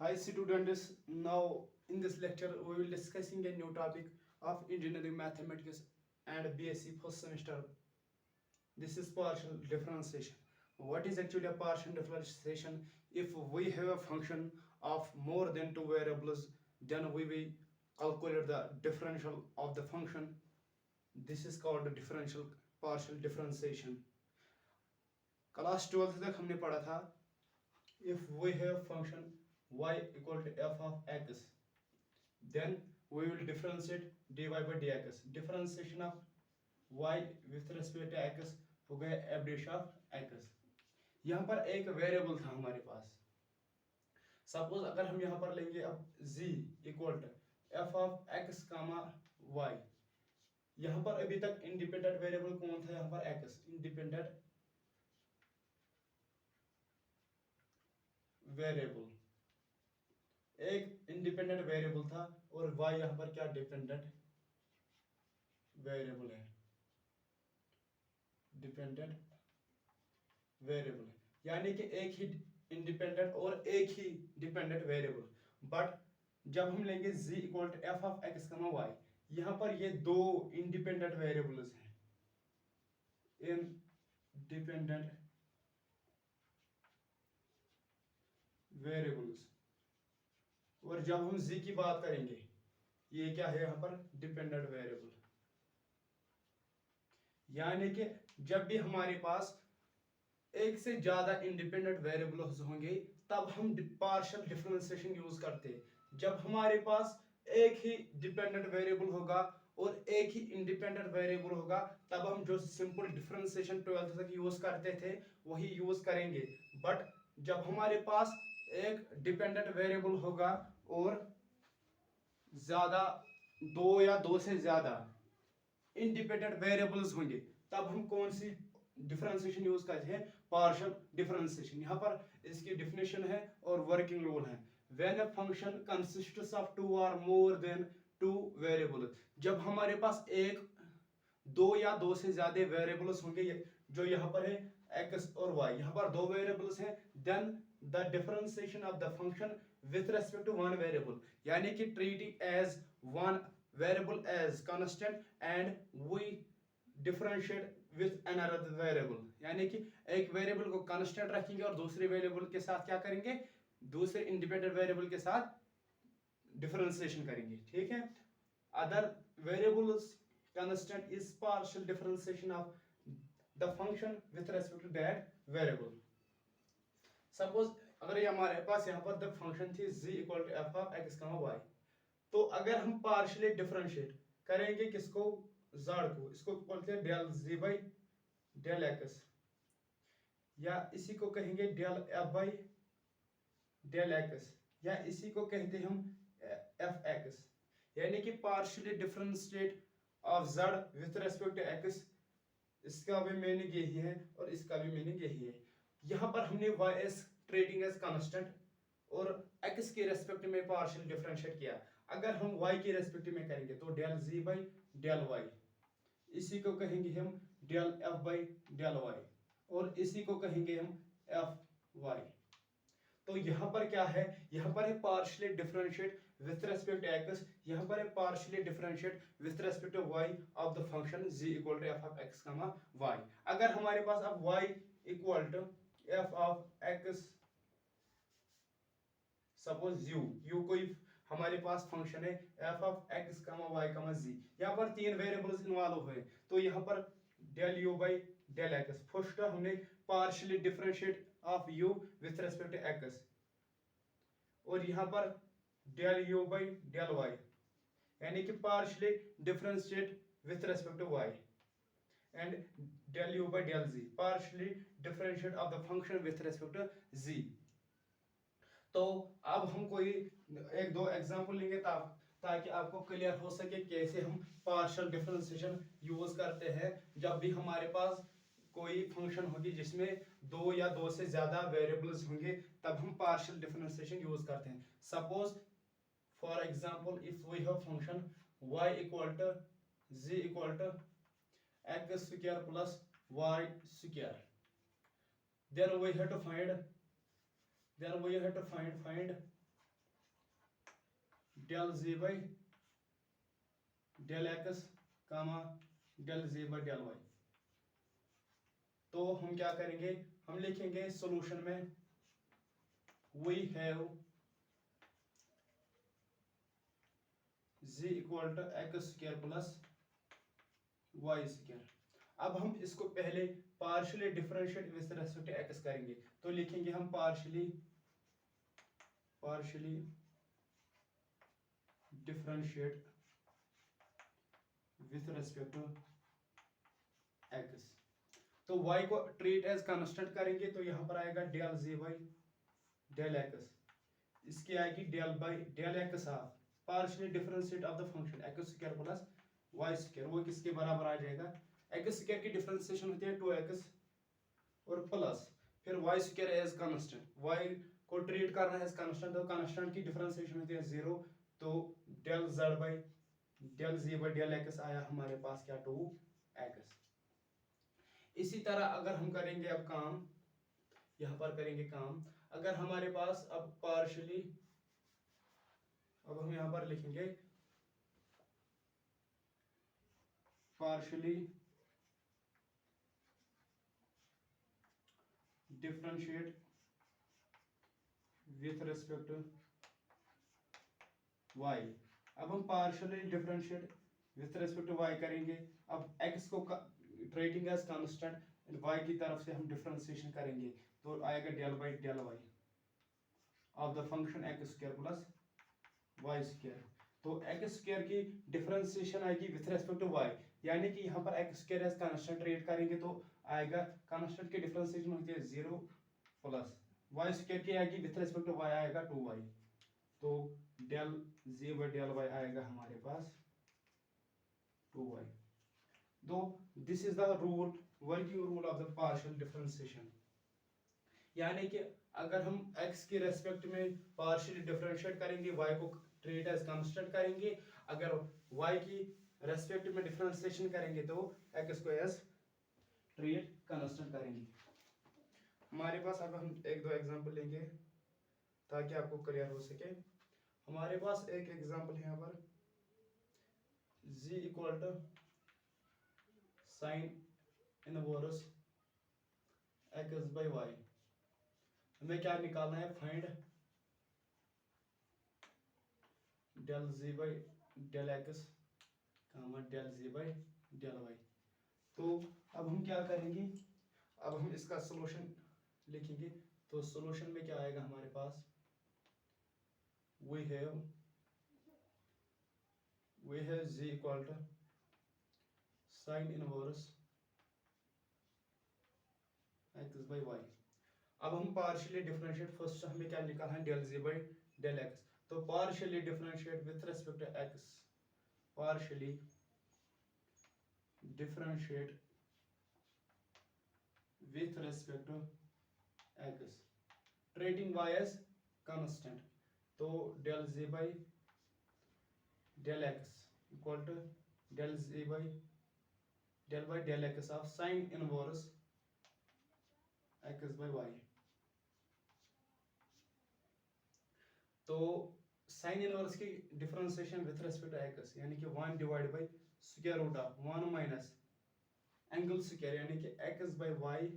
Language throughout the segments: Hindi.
Hi students, now in this lecture we will discussing a new topic of engineering mathematics and BSc first semester. This is partial differentiation. What is actually a partial differentiation? If we have a function of more than two variables, then we will calculate the differential of the function. This is called the differential partial differentiation. Class 12 तक हमने पढ़ा था if we have function y equal to f of x, then we will differentiate dy by dx. Differentiation of y with respect to x हो गया f dash of x. यहाँ पर एक वेरिएबल था हमारे पास. सपोज अगर हम यहाँ पर लेंगे अब z equal to f of x comma y. यहाँ पर अभी तक इंडिपेंडेंट वेरिएबल कौन था? यहाँ पर x इंडिपेंडेंट वेरिएबल, एक इंडिपेंडेंट वेरिएबल था और y यहाँ पर क्या डिपेंडेंट वेरिएबल है, डिपेंडेंट वेरिएबल है. यानी कि एक ही इंडिपेंडेंट और एक ही डिपेंडेंट वेरिएबल. बट जब हम लेंगे z equal to F of X comma Y, यहाँ पर ये दो इंडिपेंडेंट वेरिएबल्स हैं, इंडिपेंडेंट वेरिएबल्स. और जब हम z की बात करेंगे, ये क्या है यहाँ पर? Dependent variable. यानी कि जब भी हमारे पास एक से ज्यादा इंडिपेंडेंट वेरिएबल्स होंगे तब हम पार्शियल डिफरेंशिएशन यूज करते हैं. जब हमारे पास एक ही डिपेंडेंट वेरिएबल होगा और एक ही इंडिपेंडेंट वेरिएबल होगा तब हम जो सिंपल डिफरेंशिएशन 12th तक यूज करते थे वही यूज करेंगे. बट जब हमारे पास एक डिपेंडेंट वेरिएबल होगा और ज्यादा दो या दो से ज्यादा इंडिपेंडेंट वेरिएबल्स होंगे तब हम कौन सी डिफरेंशिएशन यूज करते हैं? Partial differentiation. यहाँ पर इसकी डेफिनेशन है और वर्किंग रूल है. When a function consists of two और मोर देन टू वेरिएबल्स, जब हमारे पास एक दो या दो से ज्यादा वेरिएबल्स होंगे, जो यहाँ पर है x और y, यहाँ पर दो वेरिएबल्स हैं, then the differentiation of the function with respect to one variable, यानी कि treating as one variable as constant and we differentiate with another variable. यानी कि एक वेरिएबल को कांस्टेंट रखेंगे और दूसरे वेरिएबल के साथ क्या करेंगे? दूसरे इंडिपेंडेंट वेरिएबल के साथ डिफरेंशिएशन करेंगे. ठीक है. Other variables constant is partial differentiation of the function with respect to that variable. Suppose अगर ये हमारे पास यहाँ पर द फंक्शन थी z equal to F of X comma Y, तो अगर हम पार्शियली डिफरेंशिएट करेंगे किसको? z को. इसको बोलते हैं del z by del X, या इसी को कहेंगे del F by del X, या इसी को कहते हैं हम एफ एक्स. यानी कि partially differentiate of z with respect to X, इसका भी मीनिंग यही है और इसका भी मीनिंग यही है. यहाँ पर हमने y as treating as constant और x के रेस्पेक्ट में पार्शियल डिफरेंशिएट किया. अगर हम y के रेस्पेक्ट में करेंगे तो del z by del y, इसी को कहेंगे हम del f by del y, और इसी को कहेंगे हम एफ y. तो यहाँ पर क्या है? यहाँ पर है partially differentiate with respect to x, यहाँ पर है partially differentiate with respect to y of the function z equal to F of x comma y. अगर हमारे पास अब y equal to F of x, suppose u कोई हमारे पास फंक्शन है F of X comma Y comma G, यहाँ पर तीन वेरिएबल्स इन्वॉल्व हुए, तो यहाँ पर del U by del X. First हमने partially differentiate of u with respect to X, और यहाँ पर del U by del y, यानी कि partially differentiate with respect to y, and del U by del z, partially differentiate of the function with respect to z. तो अब हम कोई एक दो एग्जांपल लेंगे ताकि आपको क्लियर हो सके कैसे हम पार्शियल डिफरेंशिएशन यूज करते हैं जब भी हमारे पास कोई फंक्शन होगी जिसमें दो या दो से ज्यादा वेरिएबल्स होंगे, तब हम पार्शियल डिफरेंशिएशन यूज करते हैं. Suppose for example if we have function y equal to z equal to X square plus Y square, then we have to find del z by del x comma del z by del y। तो हम क्या करेंगे, हम लिखेंगे सॉल्यूशन में we have z equal to X square plus Y square. अब हम इसको पहले partially differentiate with respect to X करेंगे, तो लिखेंगे हम partially differentiate with respect to X. तो y को ट्रीट एज कांस्टेंट करेंगे, तो यहां पर आएगा del z by del X, इसकी आएगी del by del X half partially differentiate of the function X square plus Y square, वो किसके बराबर आ जाएगा, एक्स स्क्वायर की डिफरेंशिएशन होती है 2x और प्लस फिर Y square as constant, Y को ट्रीट करना है एज कांस्टेंट, तो कांस्टेंट की डिफरेंशिएशन होती है 0, तो del z by del z by del X आया हमारे पास क्या 2x। इसी तरह अगर हम करेंगे अब काम, यहां पर करेंगे काम, अगर हमारे पास अब पार्शियली, अब हम यहां पर लिखेंगे partially differentiate with respect to y। अब हम partially differentiate with respect to y करेंगे, अब x को ट्रीटिंग एज कांस्टेंट, y की तरफ से हम डिफरेंशिएशन करेंगे, तो आएगा del by del y of the function X square plus Y square. तो एक्स स्क्वायर की डिफरेंशिएशन आएगी विथ रेस्पेक्ट टू वाई, यानी कि यहाँ पर X square as constant treat करेंगे तो आएगा कांस्टेंट की डिफरेंशिएशन होती है 0 प्लस वाई स्क्वायर की आएगी विथ रेस्पेक्ट टू वाई आएगा 2y, तो del z by del y आएगा हमारे पास 2y। तो this is the rule, working rule of the partial differentiation, यानी कि अगर हम x के रेस्पेक्ट में पार्शियली डिफरेंशिएट करेंगे, y को ट्रीट एज कांस्टेंट करेंगे, अगर y की रेस्पेक्ट में डिफरेंशिएशन करेंगे तो x को एज ट्रीट कांस्टेंट करेंगे। हमारे पास अब हम एक दो एग्जांपल लेंगे ताकि आपको क्लियर हो सके। हमारे पास एक एग्जांपल है यहाँ पर z equal to sine inverse x by Y, हमें क्या निकालना है, find del z by del X del z by del Y. तो अब हम क्या करेंगे, अब हम इसका सॉल्यूशन लिखेंगे, तो सॉल्यूशन में क्या आएगा हमारे पास, we have z equal to sine inverse x by Y. अब हम पार्शियली डिफरेंशिएट, फर्स्ट हमें क्या निकालना है, del z by del X, तो partially differentiate with respect to x, partially differentiate with respect to x, treating y as constant, तो del z by del X equal to del z by del X of sine inverse x by Y. तो साइन इनवर्स की differentiation with respect to X, यानी कि 1 divide by square root of 1 minus angle square, यानी कि x by Y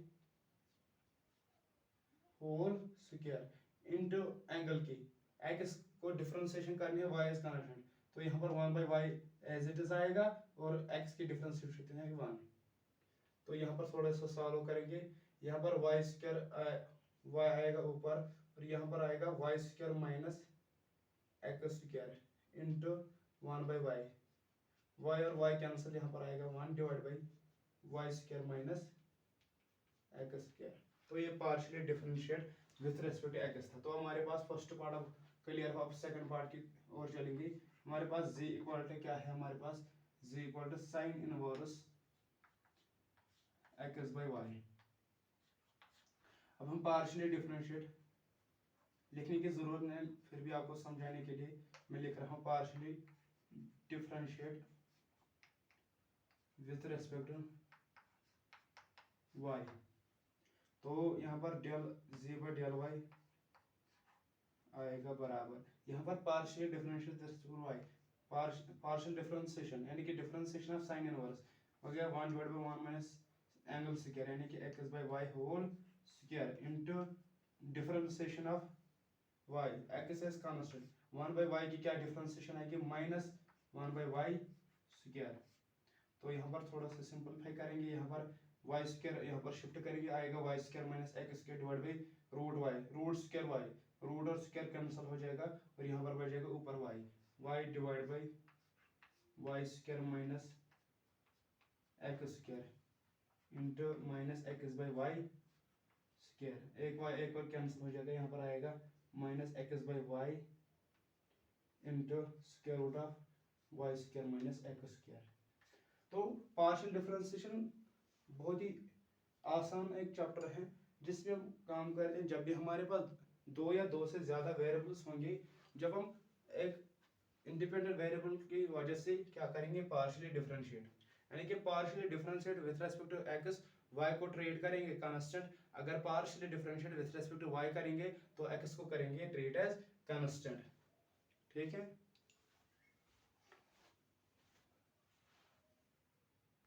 whole square into angle की, x को डिफरेंशिएशन करनी है y एज कांस्टेंट, तो यहाँ पर 1 by Y as it is आएगा और x की डिफरेंशिएशन है 1। तो यहाँ पर थोड़ा सा सॉल्व करेंगे, यहाँ पर वाई स्क्वायर y आएगा ऊपर और यहाँ पर आएगा Y square minus X square into 1 by Y, Y और वाई कैंसिल, यहाँ पर आएगा 1 divide by Y square minus X square. तो ये partially differentiate with respect to X था। तो हमारे पास फर्स्ट पार्ट अब क्लियर हो, अब सेकंड पार्ट की ओर चलेंगे। हमारे पास z इक्वल टू क्या है, हमारे पास z equal to sine inverse X by Y. अब हम पार्शियली डिफरेंशिएट लिखने की जरूरत नहीं, फिर भी आपको समझाने के लिए मैं लिख रहा हूँ partially differentiate with respect to y। तो यहाँ पर del z by del y आएगा बराबर, यहाँ पर partial differential Y, partial differentiation यानी कि डिफरेंशिएशन ऑफ साइन इनवर्स हो गया 1 divide by 1 minus angle square यानी कि x by y whole square into differentiation of y, x is constant, 1 by y की क्या डिफरेंशिएशन आएगी माइनस 1 बाय y स्क्वायर। तो यहाँ पर थोड़ा सा सिंपलीफाई करेंगे, यहाँ पर y स्क्वायर यहाँ पर शिफ्ट करेंगे, आएगा y square minus x square divide by root y, root square y, root और स्क्वायर कैंसिल हो जाएगा और यहाँ पर बच जाएगा ऊपर y divide by y square minus x square into minus x by y square, एक और कैंसिल हो जाएगा, यहाँ पर आएगा minus x by y into square root of y square minus x square. तो पार्शियल डिफरेंशिएशन बहुत ही आसान एक चैप्टर है जिसमें हम काम करते हैं जब भी हमारे पास दो या दो से ज़्यादा वेरिएबल्स होंगे, जब हम एक इंडिपेंडेंट वेरिएबल की वजह से क्या करेंगे पार्शियली डिफरेंशिएट, यानी कि partially differentiate with respect to X Y को ट्रीट करेंगे कांस्टेंट, अगर partially differentiate with respect to Y करेंगे तो एक्स को करेंगे ट्रीट एज कांस्टेंट। ठीक है।